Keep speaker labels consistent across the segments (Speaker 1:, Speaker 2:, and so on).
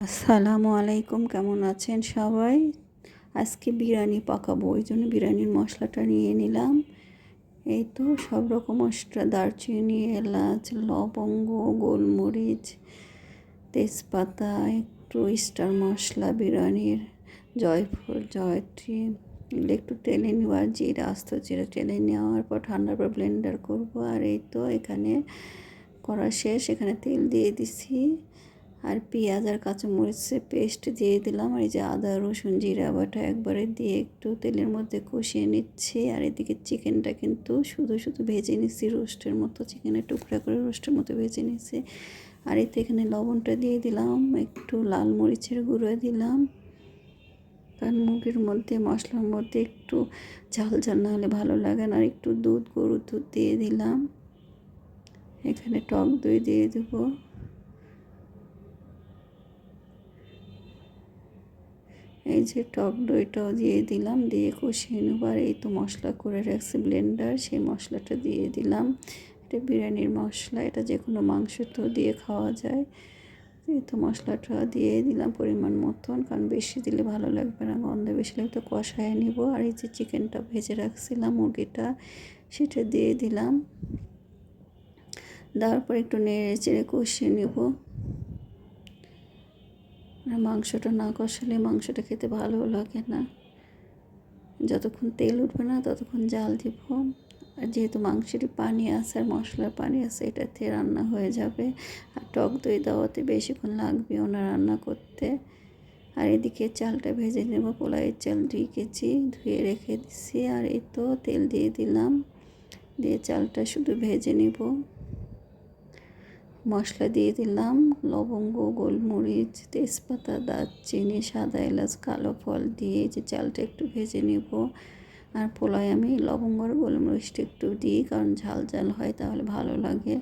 Speaker 1: আসসালামু আলাইকুম, কেমন আছেন সবাই? আজকে বিরিয়ানি পাকাবো, ওই জন্য বিরিয়ানির মশলাটা নিয়ে নিলাম। এই তো সব রকম মশলা, দারচিনি, এলাচ, লবঙ্গ, গোলমরিচ, তেজপাতা, একটু স্টার মশলা বিরিয়ানির, জয়ফল, জয়ত্রী, এগুলো একটু টেলে নেওয়ার, জিরা, আস্ত জিরা টেলে নেওয়ার পর ঠান্ডার পর ব্লেন্ডার করবো। আর এই তো এখানে করা শেষ, এখানে তেল দিয়ে দিছি আর পেঁয়াজ আর কাঁচামরিচের পেস্ট দিয়ে দিলাম। আর এই যে আদা রসুন জিরা বাটা একবারে দিয়ে একটু তেলের মধ্যে কষিয়ে নিচ্ছি। আর এদিকে চিকেনটা কিন্তু শুধু শুধু ভেজে নিচ্ছি, রোস্টের মতো, চিকেনের টুকরা করে রোস্টের মতো ভেজে নিচ্ছি। আর এতে এখানে লবণটা দিয়ে দিলাম, একটু লাল মরিচের গুঁড়ো দিলাম, কারণ মুরগির মধ্যে মশলার মধ্যে একটু ঝাল ঝাল না হলে ভালো লাগে না। আর একটু দুধ, গরুর দুধ দিয়ে দিলাম, এখানে টক দই দিয়ে দেবো। এই যে টক দইটাও দিয়ে দিলাম, দিয়ে কষিয়ে নেব। আর এই তো মশলা করে রাখছি ব্লেন্ডার, সেই মশলাটা দিয়ে দিলাম। এটা বিরিয়ানির মশলা, এটা যে কোনো মাংস তো দিয়ে খাওয়া যায়। এই তো মশলাটা দিয়ে দিলাম পরিমাণ মতন, কারণ বেশি দিলে ভালো লাগবে না, গন্ধ বেশি লাগবে। তো কষায় নিব। আর এই যে চিকেনটা ভেজে রাখছিলাম মুরগিটা, সেটা দিয়ে দিলাম। দেওয়ার পর একটু নেড়ে চেড়ে কষিয়ে নেব। আর মাংসটা না কষালে মাংসটা খেতে ভালো লাগে না। যতক্ষণ তেল উঠবে না ততক্ষণ জাল দিব। আর যেহেতু মাংসের পানি আছে আর মশলার পানি আছে, এটাতে রান্না হয়ে যাবে। আর টক দই দেওয়াতে বেশিক্ষণ লাগবেও না রান্না করতে। আর এদিকে চালটা ভেজে নেব। পোলাওয়ের চাল 2 কেজি ধুয়ে রেখে দিচ্ছি। আর এই তো তেল দিয়ে দিলাম, দিয়ে চালটা শুধু ভেজে নেব। মশলা দিয়ে দিলাম, লবঙ্গ, গোলমরিচ, তেজপাতা, দারচিনি, সাদা এলাচ, কালো ফল দিয়ে যে চালটা একটু ভেজে নেব। আর পোলায় আমি লবঙ্গ আর গোলমরিচটা একটু দিই, কারণ ঝাল ঝাল হয়, তাহলে ভালো লাগে।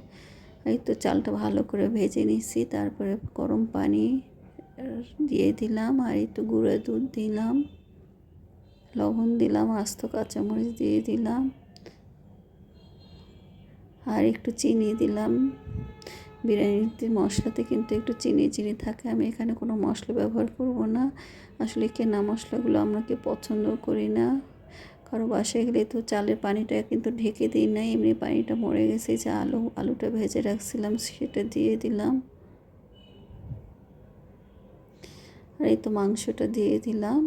Speaker 1: এই তো চালটা ভালো করে ভেজে নিচ্ছি। তারপরে গরম পানি দিয়ে দিলাম। আর একটু গুঁড়ো দুধ দিলাম, লবণ দিলাম, আস্ত কাঁচামরিচ দিয়ে দিলাম, আর একটু চিনি দিলাম। বিরিয়ানিতে মশলাতে কিন্তু একটু চিনি চিনি থাকে, আমি এখানে কোনো মশলা ব্যবহার করব না। আসলে কেনা মশলাগুলো আমরা কেউ পছন্দ করি না। কারো বাসায় গেলে তো চালের পানিটা কিন্তু ঢেকে দিই না, এমনি পানিটা মরে গেছে। যে আলুটা ভেজে রাখছিলাম সেটা দিয়ে দিলাম। আর এই তো মাংসটা দিয়ে দিলাম।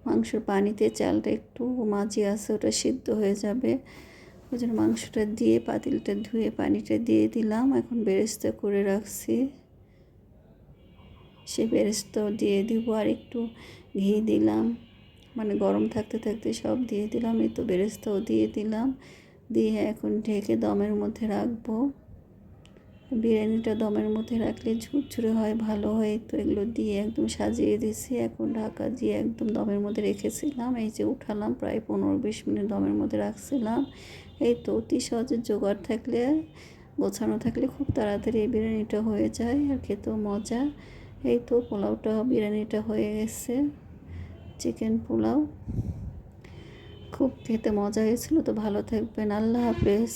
Speaker 1: মাংসের পানিতে চালটা একটু মাঝি আছে, ওটা সিদ্ধ হয়ে যাবে। ওই জন্য মাংসটা দিয়ে পাতিলটা ধুয়ে পানিটা দিয়ে দিলাম। এখন বেরেস্তা করে রাখছি, সে বেরেস্তাও দিয়ে দিব। আর একটু ঘি দিলাম, মানে গরম থাকতে থাকতে সব দিয়ে দিলাম। এই তো বেরেস্তাও দিয়ে দিলাম, দিয়ে এখন ঢেকে দমের মধ্যে রাখবো। বিরিয়ানিটা দমের মধ্যে রাখলে ঝুরঝুরে হয়, ভালো হয়। তো এগুলো দিয়ে একদম সাজিয়ে দিয়েছি। এখন ঢাকা দিয়ে একদম দমের মধ্যে রেখেছিলাম। এই যে উঠালাম, প্রায় 15-20 মিনিট দমের মধ্যে রাখছিলাম। এই তো অতি সহজে জোগাড় থাকলে, গোছানো থাকলে খুব তাড়াতাড়ি এই বিরিয়ানিটা হয়ে যায়, আর খেতেও মজা। এই তো পোলাওটা, বিরিয়ানিটা হয়ে গেছে, চিকেন পোলাও। খুব খেতে মজা হয়েছিল। তো ভালো থাকবেন, আল্লাহ হাফেজ।